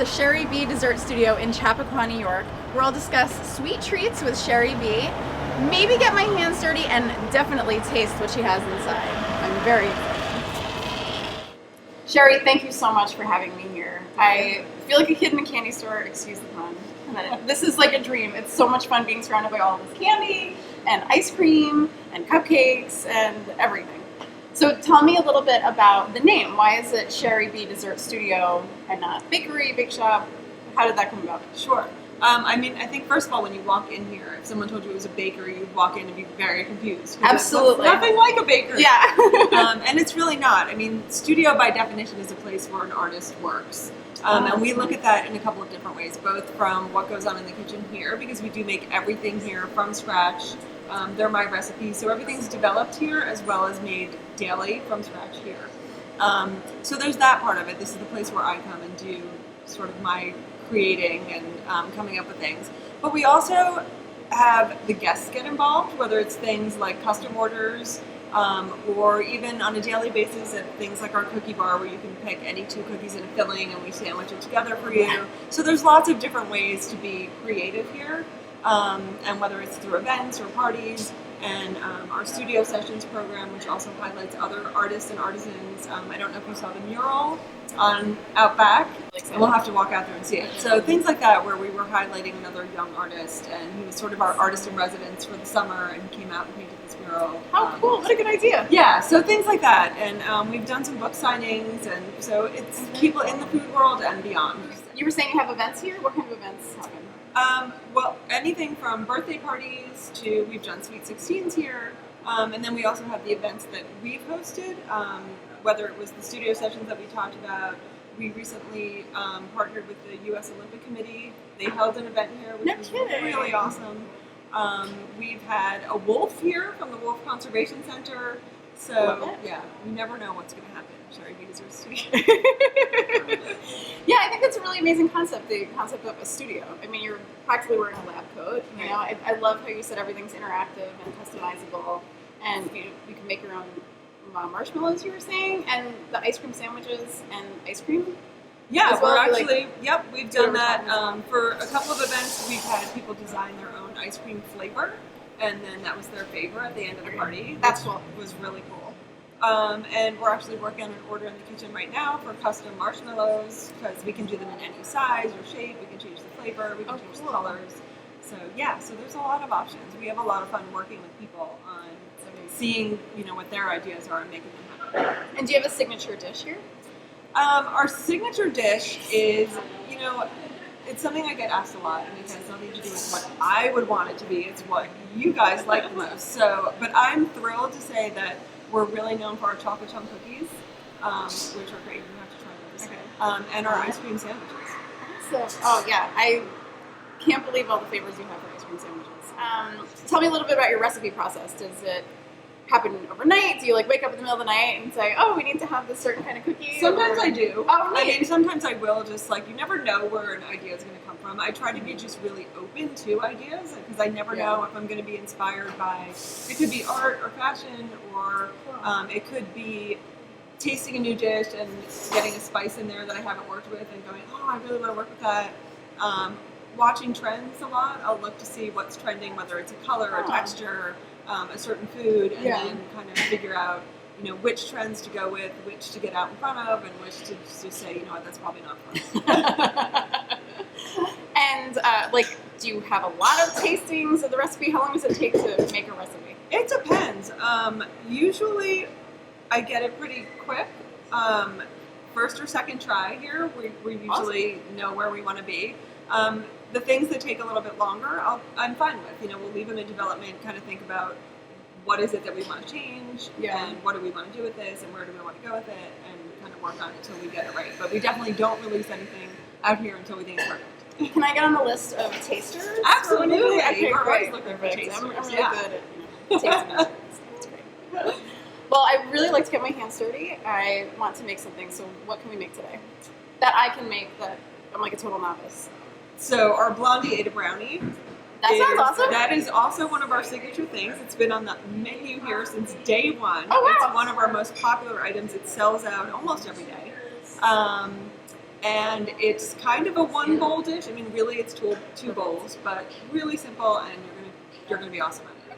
the Sherry B Dessert Studio in Chappaqua, New York, where I'll discuss sweet treats with Sherry B, maybe get my hands dirty, and definitely taste what she has inside. I'm very excited. Sherry, thank you so much for having me here. I feel like a kid in a candy store, excuse the pun. This is like a dream. It's so much fun being surrounded by all this candy and ice cream and cupcakes and everything. So tell me a little bit about the name. Why is it Sherry B Dessert Studio and not bakery, bake shop? How did that come about? Sure. I think first of all, when you walk in here, if someone told you it was a bakery, you'd walk in and be very confused. Absolutely. It's nothing like a bakery. Yeah. And it's really not. Studio by definition is a place where an artist works. And we look at that in a couple of different ways, both from what goes on in the kitchen here, because we do make everything here from scratch. They're my recipes, so everything's developed here as well as made daily from scratch here. So there's that part of it. This is the place where I come and do sort of my creating and coming up with things. But we also have the guests get involved, whether it's things like custom orders, or even on a daily basis at things like our cookie bar where you can pick any 2 cookies and a filling and we sandwich it together for you. So there's lots of different ways to be creative here, and whether it's through events or parties, and our studio sessions program, which also highlights other artists and artisans. I don't know if you saw the mural on out back, and we'll have to walk out there and see it. So things like that, where we were highlighting another young artist, and he was sort of our artist in residence for the summer and came out and painted this mural. How cool, what a good idea. Yeah, so things like that. And we've done some book signings, and so it's people in the food world and beyond. You were saying you have events here? What kind of events happen? Well, anything from birthday parties to, we've done Sweet 16s here, and then we also have the events that we've hosted, whether it was the studio sessions that we talked about. We recently partnered with the U.S. Olympic Committee. They held an event here, which was really awesome. We've had a wolf here from the Wolf Conservation Center. So, yeah, you never know what's going to happen. Sherry B Dessert Studio. Yeah, I think that's a really amazing concept, the concept of a studio. You're practically wearing a lab coat. I love how you said everything's interactive and customizable, and you can make your own marshmallows, you were saying, and the ice cream sandwiches and ice cream. Yeah, well. We've done that for a couple of events. We've had people design their own ice cream flavor, and then that was their favorite at the end of the party. That's cool. Was really cool. And we're actually working on an order in the kitchen right now for custom marshmallows, because we can do them in any size or shape. We can change the flavor. We can change the colors. So so there's a lot of options. We have a lot of fun working with people on seeing what their ideas are and making them happen. And do you have a signature dish here? Our signature dish is, it's something I get asked a lot, and it has nothing to do with what I would want it to be. It's what you guys like the most. But I'm thrilled to say that we're really known for our chocolate chunk cookies, which are great. You have to try those. And our ice cream sandwiches. Awesome. Oh yeah, I can't believe all the flavors you have for ice cream sandwiches. Tell me a little bit about your recipe process. Does it happen overnight? Do you wake up in the middle of the night and say, oh, we need to have this certain kind of cookie? Sometimes I do. Oh, neat. Sometimes I will just you never know where an idea is going to come from. I try to be just really open to ideas, because I never know if I'm going to be inspired by, it could be art or fashion, or it could be tasting a new dish and getting a spice in there that I haven't worked with and going, oh, I really want to work with that. Watching trends a lot. I'll look to see what's trending, whether it's a color, a texture, a certain food, and then kind of figure out, which trends to go with, which to get out in front of, and which to just say, that's probably not fun. And do you have a lot of tastings of the recipe? How long does it take to make a recipe? It depends. Usually, I get it pretty quick. First or second try here, we usually know where we want to be. The things that take a little bit longer, I'm fine with. We'll leave them in development, kind of think about what is it that we want to change, and what do we want to do with this, and where do we want to go with it, and kind of work on it until we get it right. But we definitely don't release anything out here until we think it's perfect. Can I get on the list of tasters? Absolutely. Okay, We're great. always looking for tasters. I'm really good at tasting measurements. That's great. Well, I really like to get my hands dirty. I want to make something, so what can we make today? That I can make, that I'm like a total novice. So our Blondie Ada Brownie. That sounds awesome. That is also one of our signature things. It's been on the menu here since day one. Oh, wow. It's one of our most popular items. It sells out almost every day. And it's kind of a one bowl dish. I mean, really, it's two bowls, but really simple, and you're gonna be awesome at it.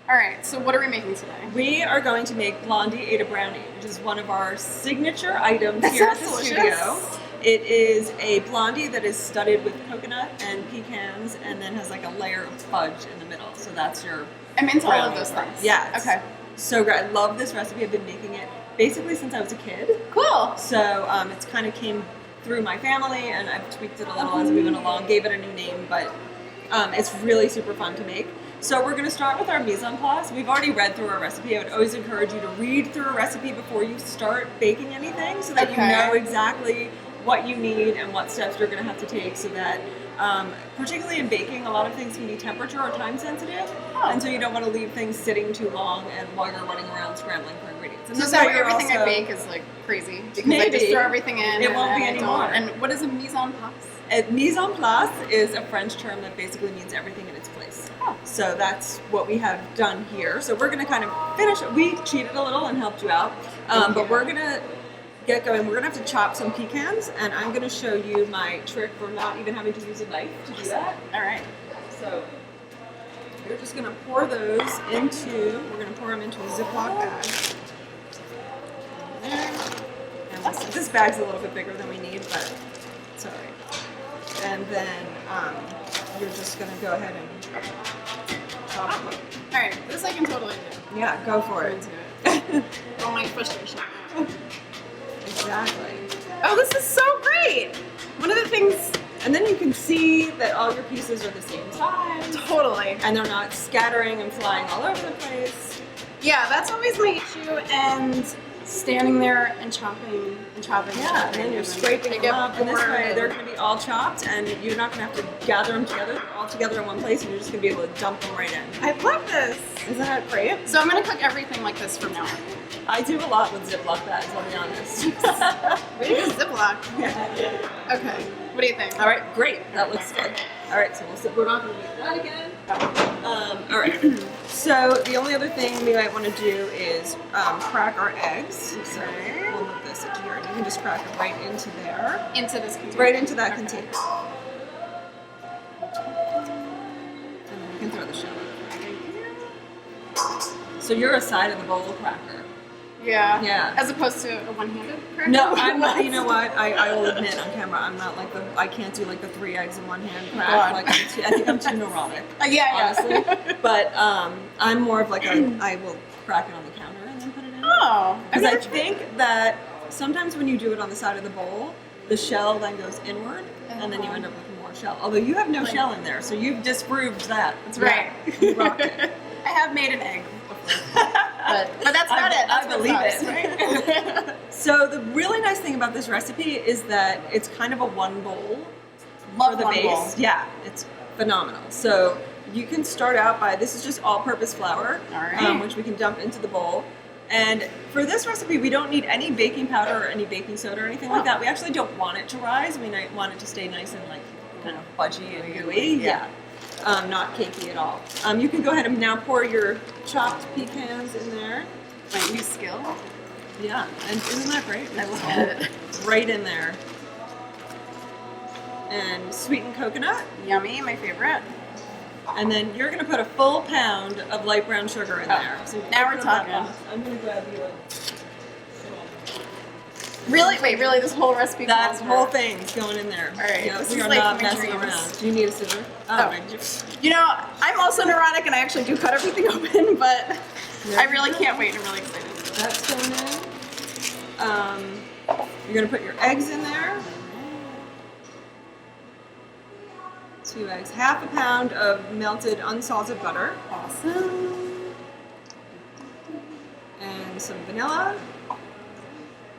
All right, so what are we making today? We are going to make Blondie Ada Brownie, which is one of our signature items That here at sounds the delicious. studio. It is a blondie that is studded with coconut and pecans, and then has like a layer of fudge in the middle. So that's your I'm into all of brownie. those things. Yeah. it's Okay. So great. I love this recipe. I've been making it basically since I was a kid. Cool. So it's kind of came through my family, and I've tweaked it a little as we went along, gave it a new name, but it's really super fun to make. So we're going to start with our mise en place. We've already read through our recipe. I would always encourage you to read through a recipe before you start baking anything, so that you Okay. know exactly what you need and what steps you're going to have to take, so that particularly in baking, a lot of things can be temperature or time sensitive, Oh. and so you don't want to leave things sitting too long and while you're running around scrambling for ingredients. And So this is that way why you're everything I also- bake is like crazy? Because I Maybe. just throw everything in. It and won't be I don't- anymore. And what is a mise en place? Mise en place is a French term that basically means everything in its place. Oh. So that's what we have done here. So we're going to kind of finish. We cheated a little and helped you out, Thank but you. we're going to get going. We're going to have to chop some pecans, and I'm going to show you my trick for not even having to use a knife to do that. All right. So you're just going to pour those into. We're going to pour them into a Ziploc bag. And this bag's a little bit bigger than we need, but it's all right. And then you're just going to go ahead and chop them up. All right. This I can totally do. Yeah, go for I'm it. into it. All my frustration. Exactly. Oh, this is so great. One of the things. And then you can see that all your pieces are the same size, Totally. and they're not scattering and flying all over the place. Yeah, that's always my issue. And standing there and chopping and chopping. Yeah, and then you're scraping I them get up, and this bored. way they're going to be all chopped, and you're not going to have to gather them together. They're all together in one place, and you're just going to be able to dump them right in. I love this. Isn't that great? So I'm gonna cook everything like this from now on. I do a lot with Ziploc bags, I'll be honest. Way to go, Ziploc. Okay. What do you think? All right, great. That looks good. All right, so we're not going to do that again. All right. So the only other thing we might want to do is crack our eggs. So we'll move this into here, and you can just crack it right into there, Into this container. right into that Okay. container. And then we can throw the shell in. So you're a side of the bowl cracker. Yeah. Yeah. As opposed to a one-handed cracker? No, I'm not. You know what? I will admit on camera, I'm not like the. I can't do like the 3 eggs in one hand crack. God. Like I think I'm too neurotic. Yeah. Honestly, but I'm more of like a. I will crack it on the counter and then put it in. Oh. Because I think that sometimes when you do it on the side of the bowl, the shell then goes inward, and then you end up with more shell. Although you have no shell in there, so you've disproved that. That's right. Yeah, you rocked it. I have made an egg before. But that's about it. That's I what believe sucks. it. Right? So the really nice thing about this recipe is that it's kind of a one bowl Love for the one base. bowl. Yeah, it's phenomenal. So you can start out by, this is just all-purpose flour, All right. which we can dump into the bowl. And for this recipe, we don't need any baking powder or any baking soda or anything like that. We actually don't want it to rise. We want it to stay nice and like kind of fudgy and gooey. Yeah. Not cakey at all. You can go ahead and now pour your chopped pecans in there. My new skill. Yeah, and isn't that great? I love it. Right in there. And sweetened coconut. Yummy, my favorite. And then you're going to put a full pound of light brown sugar in Oh, there. So now we're open that talking. box. I'm going to grab you a... Really? Wait, really? This whole recipe That calls for- whole thing's going in there. All right, Yeah, this we is are like not my messing dreams. around. Do you need a scissor? Oh. Right. You know, I'm also neurotic and I actually do cut everything open, but I really can't wait. I'm really excited. That's going in. You're going to put your eggs in there. 2 eggs. Half a pound of melted unsalted butter. Awesome. And some vanilla.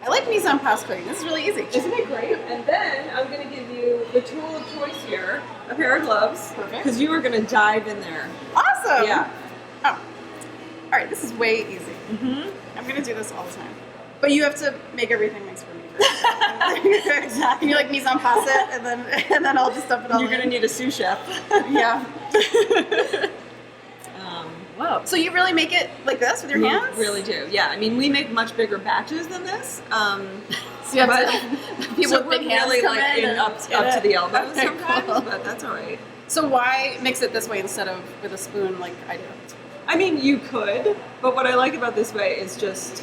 I like mise en place cooking. This is really easy. Isn't it great? And then I'm going to give you the tool of choice here, a pair of gloves. Perfect. Because you are going to dive in there. Awesome. Yeah. Oh. All right, this is way easy. Mm-hmm. I'm going to do this all the time. But you have to make everything nice for me first. Exactly. Can you like mise en place it and then I'll just dump it all You're in? going to need a sous chef. Yeah. Whoa. So you really make it like this with your We hands? really do. Yeah. I mean, we make much bigger batches than this. So you have to, people so with big we're hands really come like in and up get to it? the elbows Okay, sometimes, cool. but that's all right. So why mix it this way instead of with a spoon like I do? I mean, you could, but what I like about this way is just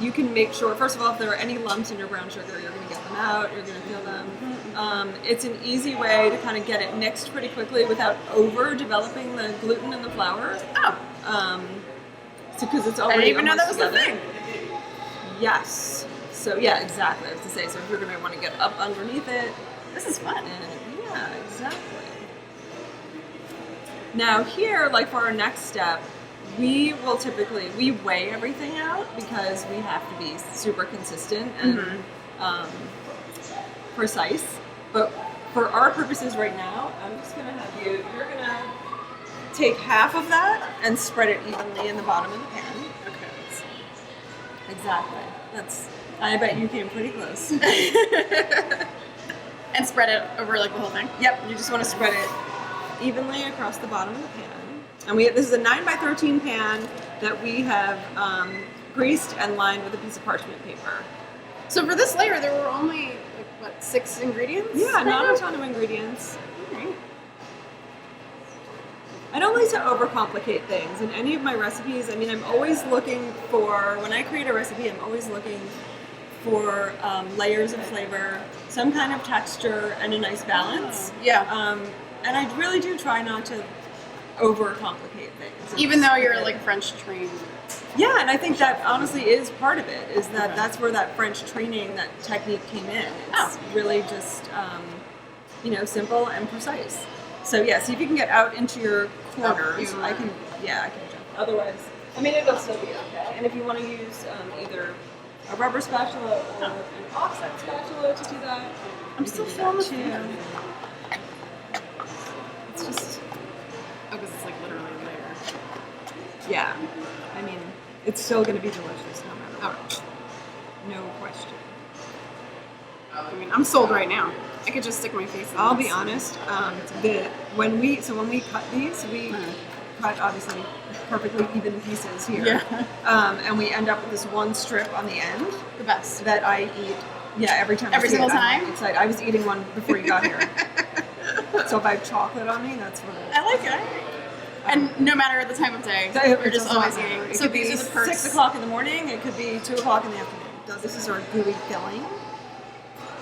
you can make sure, first of all, if there are any lumps in your brown sugar, you're going to get them out, you're going to feel them. It's an easy way to kind of get it mixed pretty quickly without over developing the gluten in the flour. Oh. Because it's I already didn't even know that was almost the together. thing. Yes. So yeah, exactly. I was to say, so if you're going to want to get up underneath it, This is fun. and yeah, exactly. Now here, like for our next step, we weigh everything out because we have to be super consistent and precise. But for our purposes right now, I'm just gonna have you're gonna take half of that and spread it evenly in the bottom of the pan. Okay. Exactly. I bet you came pretty close. And spread it over like the whole thing. Yep, you just want to spread it evenly across the bottom of the pan. And this is a 9x13 pan that we have greased and lined with a piece of parchment paper. So for this layer, there were only like, what, 6 ingredients? Yeah, not a Kind ton of ingredients. of? Alright. I don't like to overcomplicate things. In any of my recipes, I mean, I'm always looking for, when I create a recipe, I'm always looking for layers of flavor, some kind of texture, and a nice balance. Yeah. And I really do try not to overcomplicate things. Even though you're like French trained. Yeah, and I think that honestly is part of it, is that that's where that French training, that technique came in. It's really just, simple and precise. So yeah, see if you can get out into your corners. I can jump. Otherwise, I mean, it'll still be okay. And if you want to use either a rubber spatula or an offset spatula to do that, I'm still feeling the too. It's just, Oh, because it's like literally a layer. yeah. I mean, it's still going to be delicious no matter what. No question. I mean, I'm sold right now. I could just stick my face in I'll this. be honest. When we cut these, we cut obviously perfectly even pieces here. Yeah. And we end up with this one strip on the end The best. that I eat. Yeah, every time. Every I see single it, I'm time? excited. I was eating one before you got here. So if I have chocolate on me, that's what. I like it. And no matter the time of day, you're just always eating. It So could these be are the perks. 6 o'clock in the morning. It could be 2 o'clock in the afternoon. This is our gooey filling.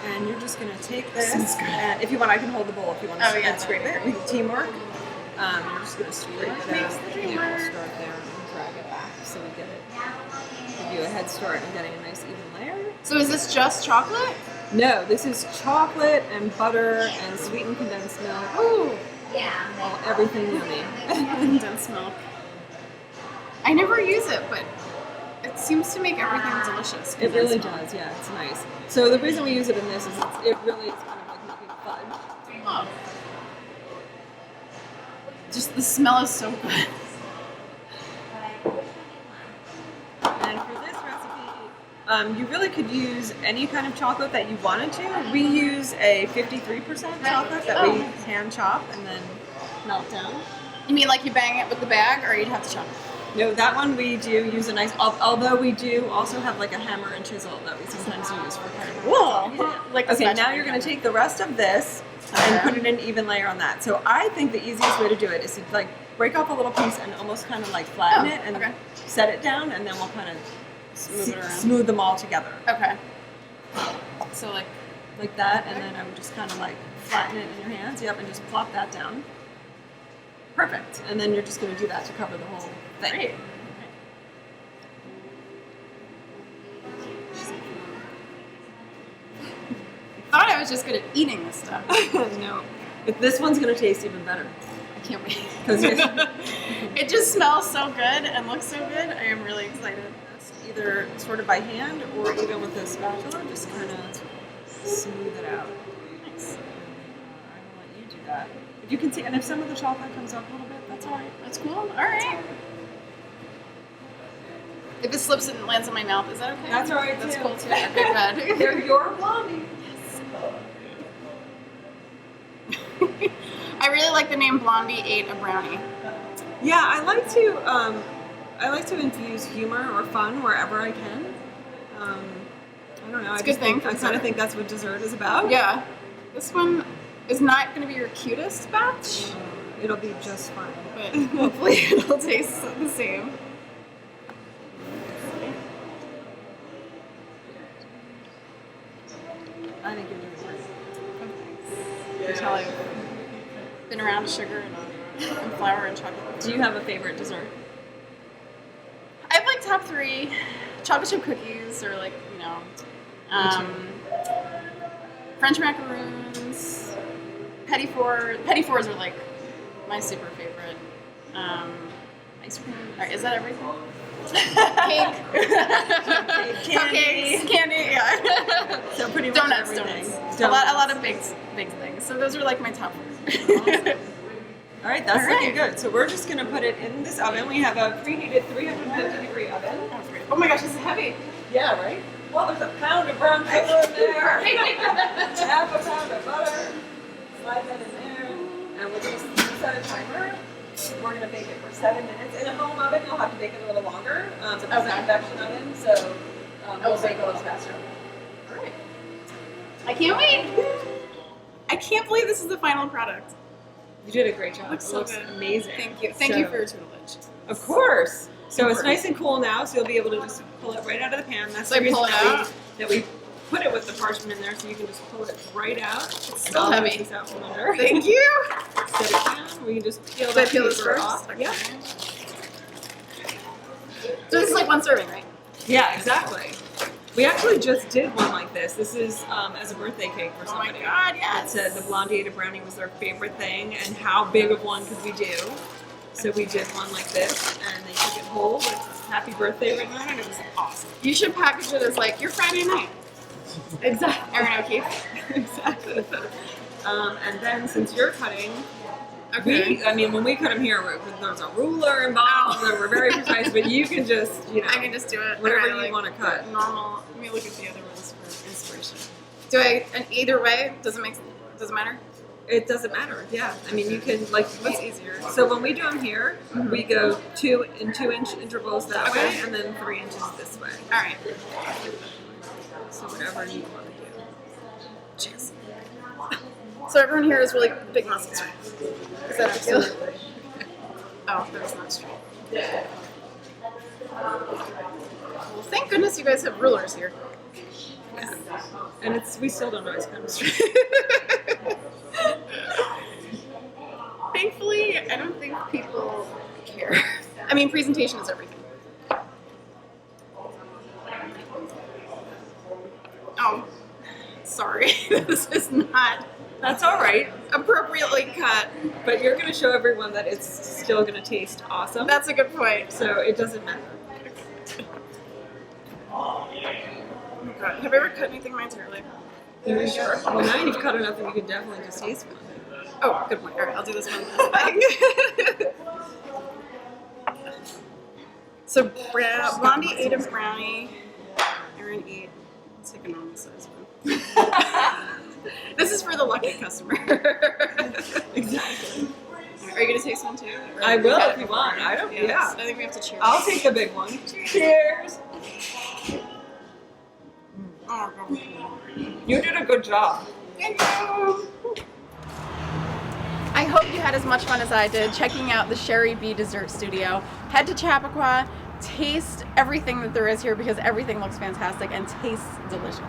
And you're just going to take this, and if you want, I can hold the bowl if you want to scrape it. We can teamwork. You're just going to scrape it out. Start there and drag it back so we get it. Give you a head start in getting a nice even layer. So is this just chocolate? No, this is chocolate and butter and sweetened condensed milk. Ooh. Well, everything yummy. Condensed milk. I never use it, but it seems to make everything delicious. It really Condensed milk. does, yeah, it's nice. So the reason we use it in this is it really is kind of like making fudge. Oh. Just the smell is so good. And for this recipe, you really could use any kind of chocolate that you wanted to. We use a 53% chocolate that we hand chop and then melt down. You mean like you bang it with the bag, or you'd have to chop it? No, that one we do use a nice, although we do also have like a hammer and chisel that we sometimes use for kind of. Whoa! Yeah. Like a Okay, spatula. now you're going to take the rest of this and put it in even layer on that. So I think the easiest way to do it is to like break off a little piece and almost kind of like flatten it and set it down, and then we'll kind of Smooth it around. smooth them all together. Okay. So like That, and then I would just kind of like flatten it in your hands. Yep, and just plop that down. Perfect. And then you're just going to do that to cover the whole thing. great. Thought I was just good at eating this stuff. No, but this one's going to taste even better. I can't wait. 'Cause It just smells so good and looks so good. I am really excited. Either sort of by hand or even with a spatula, just kind of smooth it out. Nice. I will let you do that. If you can see, and if some of the chocolate comes up a little bit, that's all right. That's cool. All right. If it slips and lands in my mouth, is that okay? That's all right, That's too. cool too. Okay, good. They're your blondie. I really like the name Blondie ate a brownie. Yeah, I like to infuse humor or fun wherever I can. I don't know. It's I a good just thing think, for I kind dessert. of think that's what dessert is about. Yeah. This one is not going to be your cutest batch, It'll be just fine. but hopefully it'll taste the same. I think you're doing great. You can tell I've been around sugar and flour and chocolate. Do you have a favorite dessert? I have like top 3 chocolate chip cookies or like, French macaroons, petit fours are like my super favorite. Ice cream, or is that everything? Cake. Cupcakes, candy, yeah. So pretty much Donuts. A lot of baked things. So those are like my top 4. All right, that's All right. looking good. So we're just gonna put it in this oven. We have a preheated 350-degree oven. Oh my gosh, this is heavy. Yeah, right? Well, there's a pound of brown sugar in there. Half a pound of butter. Slide that in there. And we're going to set a timer. We're going to bake it for 7 minutes. In a home oven, you'll have to bake it a little longer. But it's an induction oven, so we'll bake a little faster. All right. I can't wait. I can't believe this is the final product. You did a great job. Looks It so looks good. amazing. Thank you. Thank you for your tutelage. Of course. So it's Of course. nice and cool now, so you'll be able to just pull it right out of the pan. That's So the I reason pull it out? that we put it with the parchment in there, so you can just pull it right out. It's still heavy. This out from under. Thank you. Set it down. We can just peel Should I that peel this paper first? off. Okay. Yeah. So this is like one serving, right? Yeah, exactly. We actually just did one like this. This is as a birthday cake for Oh my somebody. god, It yes. said the Blondiated brownie was their favorite thing, and how big of one could we do? So we did one like this, and they took it whole with "Happy Birthday" written on it. It was awesome. You should package it as like your Friday night. Exactly. Erin O'Keefe. Exactly. And then since you're cutting, Okay. when we cut them here, there's a ruler involved, and we're very precise, but you can just, I can just do it. whatever Okay, you like want to cut. Normal. Let me look at the other ones for inspiration. Do I? And either way, doesn't matter. It doesn't matter. Yeah. I mean, you can like. What's easier? So when we do them here, we go 2 in 2-inch intervals that Okay. way, and then 3 inches this way. All right. So whatever you want to do. Cheers. So everyone here is really big muscles, right? Is that the deal? Absolutely. Oh, that's not straight. Well, thank goodness you guys have rulers here. Yeah. And we still don't always cut them straight. Thankfully, I don't think people care. I mean, presentation is everything. Oh, sorry. This is not That's all right. appropriately cut. But you're going to show everyone that it's still going to taste awesome. That's a good point. So it doesn't matter. Oh God. Have you ever cut anything my entire life? Are you sure? Well, now you've cut enough that you can definitely just taste one. Oh, good point. All right, I'll do this one. So, Blondie ate a brownie. Erin ate. Let's take a normal size one. This is for the lucky customer. Exactly. Are you gonna taste one too? Or I have you will had if it you before? want. I don't. Yes. Yeah. I think we have to cheers. I'll take the big one. Cheers. Oh, God. You did a good job. Thank you. I hope you had as much fun as I did checking out the Sherry B Dessert Studio. Head to Chappaqua, taste everything that there is here because everything looks fantastic and tastes delicious.